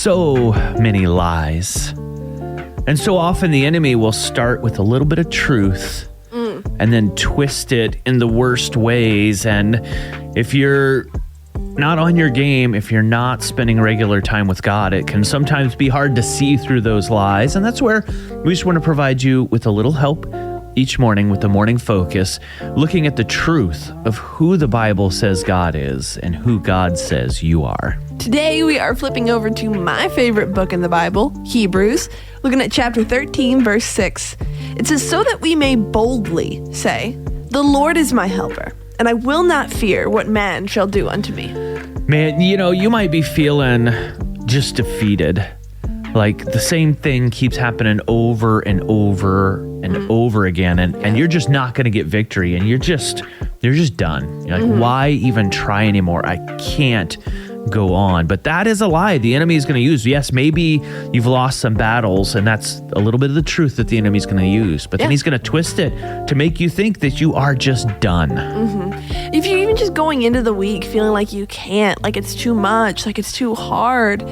so many lies. And so often the enemy will start with a little bit of truth and then twist it in the worst ways. And if you're not on your game, if you're not spending regular time with God, it can sometimes be hard to see through those lies. And that's where we just want to provide you with a little help each morning with the Morning Focus, looking at the truth of who the Bible says God is and who God says you are. Today we are flipping over to my favorite book in the Bible, Hebrews, looking at chapter 13, verse 6. It says, "So that we may boldly say, 'The Lord is my helper, and I will not fear what man shall do unto me.'" Man, you might be feeling just defeated. Like the same thing keeps happening over and over and over again. And you're just not going to get victory. And you're just done. You're like, why even try anymore? I can't go on. But that is a lie the enemy is going to use. Yes, maybe you've lost some battles, and that's a little bit of the truth that the enemy is going to use. But then he's going to twist it to make you think that you are just done. If you're even just going into the week feeling like you can't, like it's too much, like it's too hard,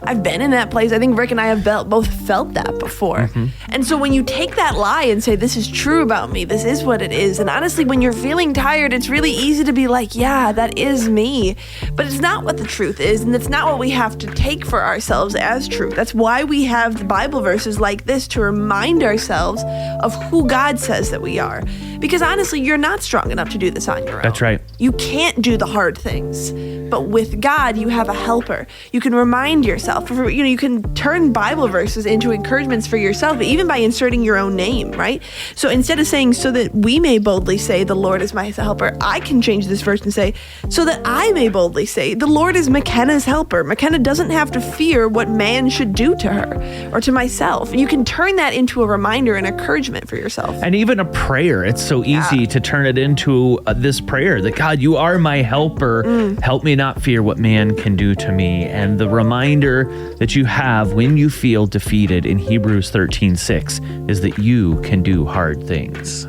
I've been in that place. I think Rick and I have both felt that before. And so when you take that lie and say, this is true about me, this is what it is. And honestly, when you're feeling tired, it's really easy to be like, yeah, that is me. But it's not what the truth is. And it's not what we have to take for ourselves as truth. That's why we have the Bible verses like this to remind ourselves of who God says that we are. Because honestly, you're not strong enough to do this on your own. That's right. You can't do the hard things. But with God, you have a helper. You can remind yourself. You can turn Bible verses into encouragements for yourself, even by inserting your own name, right? So instead of saying, "So that we may boldly say, 'The Lord is my helper," I can change this verse and say, "So that I may boldly say, 'The Lord is McKenna's helper.' McKenna doesn't have to fear what man should do to her or to myself." And you can turn that into a reminder and encouragement for yourself. And even a prayer. It's so easy to turn it into this prayer that, God, you are my helper. Help me not fear what man can do to me. And the reminder that you have when you feel defeated in Hebrews 13:6 is that you can do hard things.